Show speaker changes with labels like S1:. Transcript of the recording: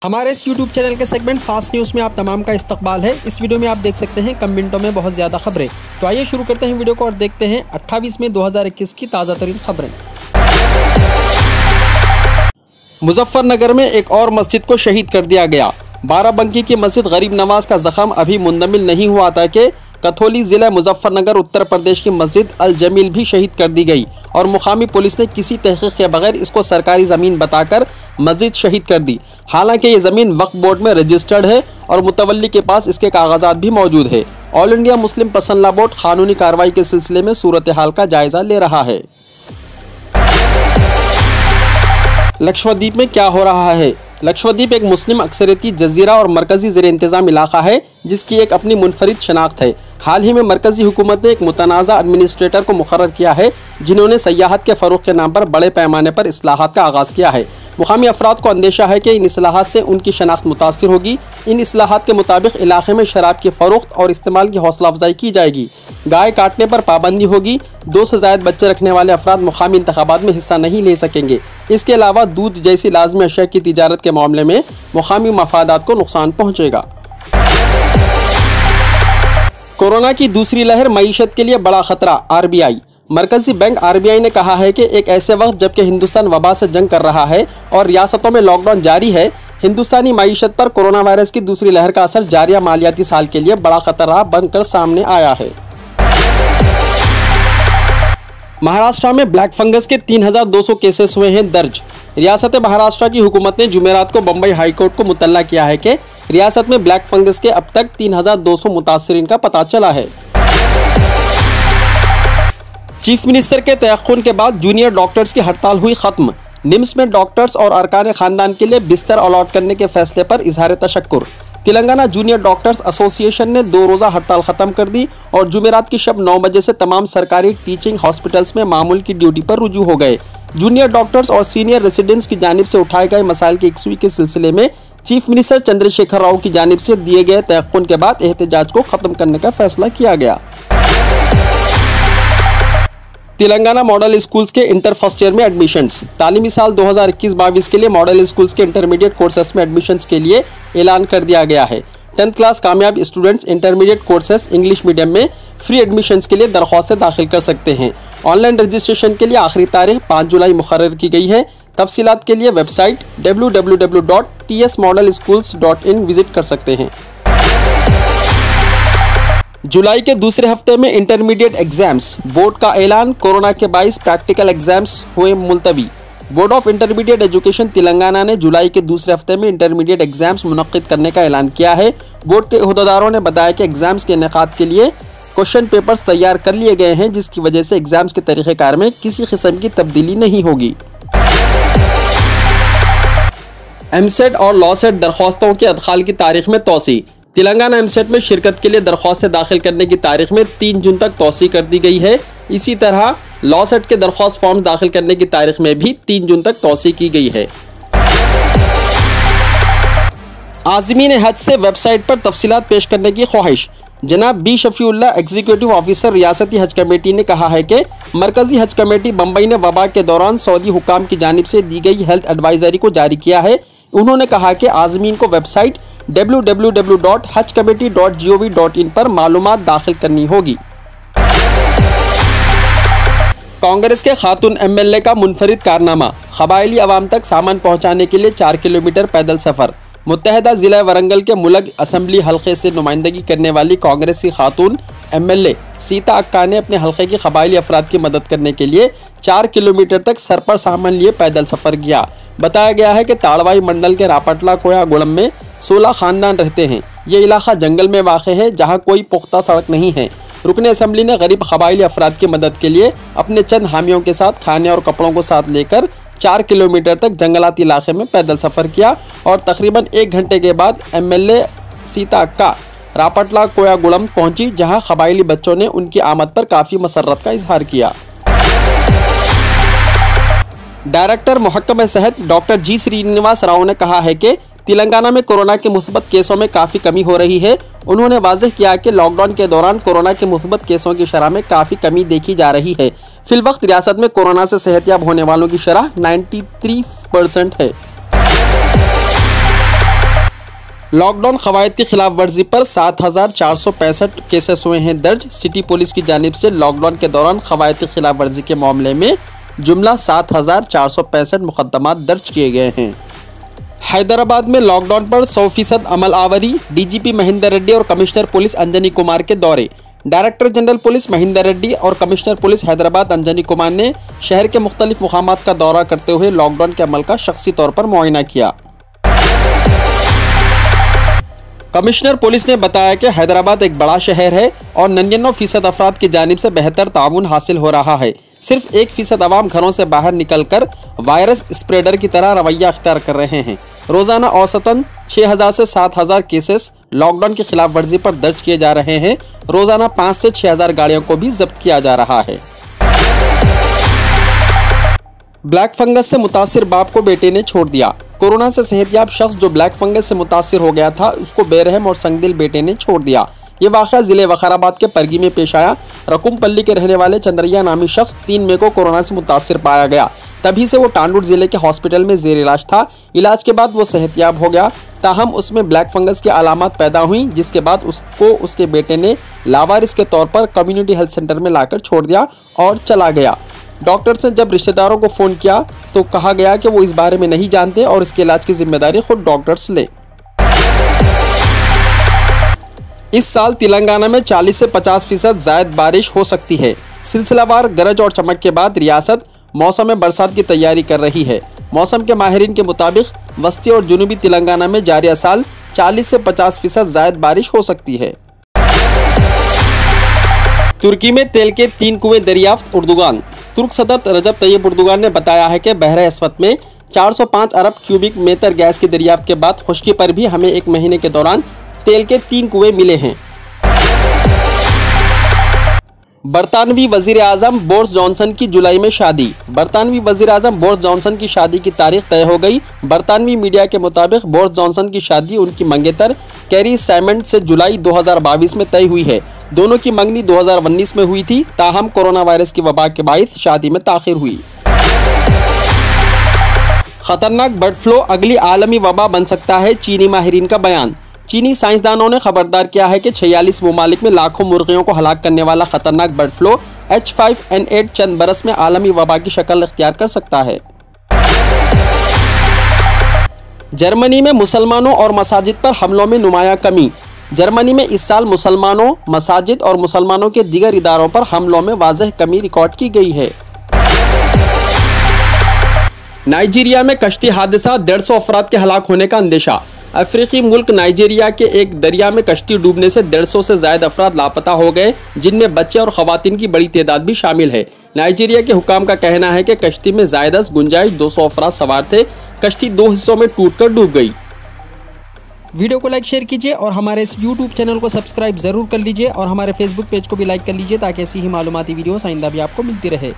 S1: हमारे इस YouTube channel के सेगमेंट फास्ट न्यूज़ में आप तमाम का इस्तकबाल है। इस वीडियो में आप देख सकते हैं कम मिनटों में बहुत ज़्यादा खबरें। तो आइए शुरू करते हैं वीडियो को और देखते हैं 28 मई 2021 की ताज़ा तरीन खबरें। मुजफ्फरनगर में एक और मस्जिद को शहीद कर दिया गया। बाराबंकी की मस्जिद गरीब नवाज का जख्म अभी मुंदमिल नहीं हुआ था कि कथौली ज़िला मुजफ्फरनगर उत्तर प्रदेश की मस्जिद अल जमील भी शहीद कर दी गई और मुकामी पुलिस ने किसी तहकीक के बगैर इसको सरकारी ज़मीन बताकर मस्जिद शहीद कर दी। हालांकि ये ज़मीन वक्फ बोर्ड में रजिस्टर्ड है और मुतवल्ली के पास इसके कागजात भी मौजूद है। ऑल इंडिया मुस्लिम पसंद लॉ बोर्ड कानूनी कार्रवाई के सिलसिले में सूरत हाल का जायजा ले रहा है। लक्षद्वीप में क्या हो रहा है? लक्षद्वीप एक मुस्लिम अक्सरियती जजीरा और मरकजी ज़ेर इंतज़ाम इलाका है जिसकी एक अपनी मुनफरिद शनाख्त है। हाल ही में मरकजी हुकूमत ने एक मुतनाज़ा एडमिनिस्ट्रेटर को मुकर्रर किया है जिन्होंने सयाहत के फ़रोग़ के नाम पर बड़े पैमाने पर इस्लाहात का आगाज़ किया है। मुकामी अफराद को अंदेशा है कि इन इस्लाहात से उनकी शनाख्त मुतासिर होगी। इन इस्लाहात के मुताबिक इलाके में शराब की फ़रोख्त और इस्तेमाल की हौसला अफजाई की जाएगी। गाय काटने पर पाबंदी होगी। 2 से ज़ायद बच्चे रखने वाले अफराद मुकामी इंतखाबात में हिस्सा नहीं ले सकेंगे। इसके अलावा दूध जैसी लाजमी अशिया की तिजारत के मामले में मुकामी मफादात को नुकसान पहुँचेगा। कोरोना की दूसरी लहर मईशत के लिए बड़ा खतरा। RBI मरकजी बैंक RBI ने कहा है कि एक ऐसे वक्त जबकि हिंदुस्तान वबा से जंग कर रहा है और रियासतों में लॉकडाउन जारी है, हिंदुस्तानी मईशत पर कोरोना वायरस की दूसरी लहर का असर जारिया मालियाती साल के लिए बड़ा खतरा बनकर सामने आया है। महाराष्ट्र में ब्लैक फंगस के 3200 केसेस हुए हैं दर्ज। रियासत महाराष्ट्र की हुकूमत ने जुमेरात को बम्बई हाई कोर्ट को मुतल्ला किया है कि रियासत में ब्लैक फंगस के अब तक 3200 मुतासरीन का पता चला है। चीफ मिनिस्टर के तयख्खुन के बाद जूनियर डॉक्टर्स की हड़ताल हुई खत्म। निम्स में डॉक्टर्स और अरकान खानदान के लिए बिस्तर अलॉट करने के फैसले पर इजहार तशक्कुर। तेलंगाना जूनियर डॉक्टर्स एसोसिएशन ने 2 रोज़ा हड़ताल ख़त्म कर दी और जुमेरात की शब 9 बजे से तमाम सरकारी टीचिंग हॉस्पिटल्स में मामूल की ड्यूटी पर रुजू हो गए। जूनियर डॉक्टर्स और सीनियर रेसिडेंट्स की जानिब से उठाए गए मसाइल की यकसुई के सिलसिले में चीफ मिनिस्टर चंद्रशेखर राव की जानिब से दिए गए तयख्खुन के बाद एहतजाज को ख़त्म करने का फैसला किया गया। तेलंगाना मॉडल स्कूल्स के इंटर फर्स्ट ईयर में एडमिशन्स। तालीमी साल 2021-22 के लिए मॉडल स्कूल्स के इंटरमीडिएट कोर्सेस में एडमिशन्स के लिए ऐलान कर दिया गया है। 10th क्लास कामयाब students intermediate courses English medium में फ्री एडमिशन्स के लिए दरख्वास्तें दाखिल कर सकते हैं। ऑनलाइन रजिस्ट्रेशन के लिए आखिरी तारीख 5 जुलाई मुकर्रर की गई है। तफसीलात के लिए वेबसाइट www.tsmodelschools.in विजिट कर सकते हैं। जुलाई के दूसरे हफ्ते में इंटरमीडिएट एग्जाम्स। बोर्ड का ऐलान। कोरोना के बाइस प्रैक्टिकल एग्जाम्स हुए मुलतवी। Board of intermediate education Telangana ने जुलाई के दूसरे हफ्ते में इंटरमीडिएट एग्जाम्स मुनक्किद करने का ऐलान किया है। बोर्ड के अहदेदारों ने बताया कि एग्जाम्स के इनेकाद के लिए क्वेश्चन पेपर्स तैयार कर लिए गए हैं जिसकी वजह से एग्जाम्स के तरीक़ेकार में किसी किस्म की तब्दीली नहीं होगी। एमसेट और लॉसेट दरख्वास्तों के अदखाल की तारीख में तोसी। तेलंगाना एमसेट में शिरकत के लिए दरख्वास्तें दाखिल करने की तारीख में 3 जून तक तोसी कर दी गई है। इसी तरह लॉसेट के दरख्वास्त फॉर्म दाखिल करने की तारीख में भी 3 जून तक तोसी की गई है। आज़मीन हज से वेबसाइट पर तफसीलात पेश करने की ख्वाहिश। जनाब बी शफीउल्लाह एग्जीक्यूटिव ऑफिसर रियासती हज कमेटी ने कहा है कि मरकजी हज कमेटी बम्बई ने वबा के दौरान सऊदी हुकाम की जानिब से दी गई हेल्थ एडवाइजरी को जारी किया है। उन्होंने कहा कि आज़मीन को वेबसाइट www.hajcommittee.gov.in पर मालूमात दाखिल करनी होगी। कांग्रेस के खातून MLA का मुनफरिद कारनामा। कबायली अवाम तक सामान पहुंचाने के लिए 4 किलोमीटर पैदल सफ़र। मुत्तहदा ज़िला वरंगल के मुलग असम्बली हल्के से नुमाइंदगी करने वाली कांग्रेस की खातून MLA सीता अक्का ने अपने हल्के की कबायली अफराद की मदद करने के लिए 4 किलोमीटर तक सर पर सामान लिए पैदल सफ़र किया। बताया गया है कि ताड़वाई मंडल के रापटला कोया गुड़म में 16 ख़ानदान रहते हैं। ये इलाका जंगल में वाक़े है जहाँ कोई पुख्ता सड़क नहीं है। रुकन असम्बली ने गरीब कबायली अफराद की मदद के लिए अपने चंद हामियों के साथ खाने और कपड़ों को साथ लेकर 4 किलोमीटर तक जंगलाती इलाके में पैदल सफ़र किया और तकरीबन 1 घंटे के बाद MLA सीता अक्का रापटला कोया गुड़म पहुंची जहां कबायली बच्चों ने उनकी आमद पर काफ़ी मसर्रत का इजहार किया। डायरेक्टर महकमा सेहत डॉक्टर जी श्रीनिवास राव ने कहा है कि तेलंगाना में कोरोना के मुस्बत केसों में काफ़ी कमी हो रही है। उन्होंने वाज़ेह किया कि लॉकडाउन के दौरान कोरोना के मुस्बत केसों की शरह में काफ़ी कमी देखी जा रही है। फिलवक्त रियासत में कोरोना से सेहतयाब होने वालों की शरह 93% है। लॉकडाउन कवायद की खिलाफ वर्जी पर 7,465 केसेस हुए हैं दर्ज। सिटी पुलिस की जानिब से लॉकडाउन के दौरान कवायद की खिलाफ वर्जी के मामले में जुमला 7,465 मुकदमात दर्ज किए गए हैं। हैदराबाद में लॉकडाउन पर 100% अमल आवरी। डीजीपी महेंदर रेड्डी और कमिश्नर पुलिस अंजनी कुमार के दौरे। Director general police Mahender Reddy और कमिश्नर पुलिस हैदराबाद अंजनी कुमार ने शहर के मुख्तलिफ मुकामात का दौरा करते हुए लॉकडाउन के अमल का शख्सी तौर पर मुआयना किया। कमिश्नर पुलिस ने बताया कि हैदराबाद एक बड़ा शहर है और 99% अफराद की जानिब से बेहतर ताउन हासिल हो रहा है। सिर्फ 1% अवाम घरों से बाहर निकलकर वायरस स्प्रेडर की तरह रवैया अख्तियार कर रहे हैं। रोजाना औसतन 6,000 से 7,000 केसेस लॉकडाउन की खिलाफ वर्जी पर दर्ज किए जा रहे हैं। रोजाना 5 से 6,000 गाड़ियों को भी जब्त किया जा रहा है। ब्लैक फंगस से मुतासिर बाप को बेटे ने छोड़ दिया। कोरोना से सेहतयाब शख्स जो ब्लैक फंगस से मुतासिर हो गया था, उसको बेरहम और संगदिल बेटे ने छोड़ दिया। ये वाक़या ज़िले वक़ाराबाद के परगी में पेश आया। रकुमपल्ली के रहने वाले चंद्रैया नामी शख्स 3 मई को कोरोना से मुतासिर पाया गया। तभी से वो टांडूर ज़िले के हॉस्पिटल में ज़ेर इलाज था। इलाज के बाद वो सेहतयाब हो गया, ताहम उसमें ब्लैक फंगस की अलामत पैदा हुई, जिसके बाद उसको उसके बेटे ने लावारिस के तौर पर कम्युनिटी हेल्थ सेंटर में लाकर छोड़ दिया और चला गया। डॉक्टर्स ने जब रिश्तेदारों को फ़ोन किया तो कहा गया कि वो इस बारे में नहीं जानते और इसके इलाज की जिम्मेदारी खुद डॉक्टर्स ले। इस साल तेलंगाना में 40 से 50% ज़ायद बारिश हो सकती है। सिलसिलावार गरज और चमक के बाद रियासत मौसम बरसात की तैयारी कर रही है। मौसम के माहिरीन के मुताबिक वस्ती और जुनूबी तेलंगाना में जारिया साल 40 से 50% ज़ायद बारिश हो सकती है। तुर्की में तेल के 3 कुएं दरियाफ्त। उर्दुगान। तुर्क सदर रजब तैयब उर्दुगान ने बताया है कि बहर अस्वद में 405 अरब क्यूबिक मीटर गैस की दरियाफ्त के बाद खुश्की पर भी हमें 1 महीने के दौरान तेल के 3 कुएं मिले हैं। बरतानवी वजीर आजम बोरिस जॉनसन की जुलाई में शादी। बरतानवी वजीर आजम बोरिस जॉनसन की शादी की तारीख तय हो गई। बरतानवी मीडिया के मुताबिक बोरिस जॉनसन की शादी उनकी मंगेतर कैरी साइमंड से जुलाई 2022 में तय हुई है। दोनों की मंगनी 2019 में हुई थी, ताहम कोरोना वायरस की वबा के बाइस शादी में ताखिर हुई। खतरनाक बर्ड फ्लू अगली आलमी वबा बन सकता है, चीनी माहिरीन का बयान। चीनी साइंसदानों ने खबरदार किया है कि 46 ममालिक में लाखों मुर्गियों को हलाक करने वाला खतरनाक बर्ड फ्लू H5N8 चंद बरस में आलमी वबा की शक्ल इख्तियार कर सकता है। जर्मनी में मुसलमानों और मसाजिद पर हमलों में नुमाया कमी। जर्मनी में इस साल मुसलमानों, मसाजिद और मुसलमानों के दीगर इदारों पर हमलों में वाज़ेह कमी रिकॉर्ड की गई है। नाइजीरिया में कश्ती हादसा, 150 अफराद के हलाक होने का अंदेशा। अफ्रीकी मुल्क नाइजीरिया के एक दरिया में कश्ती डूबने से 150 से ज़ायद अफराद लापता हो गए, जिनमें बच्चे और ख़वातीन की बड़ी तादाद भी शामिल है। नाइजीरिया के हुकाम का कहना है कि कश्ती में ज़ायद गुंजाइश 200 अफराद सवार थे। कश्ती 2 हिस्सों में टूटकर डूब गई। वीडियो को लाइक शेयर कीजिए और हमारे इस यूट्यूब चैनल को सब्सक्राइब ज़रूर कर लीजिए और हमारे फेसबुक पेज को भी लाइक कर लीजिए ताकि ऐसी ही मालूमाती वीडियोस आइंदा भी आपको मिलती रहे।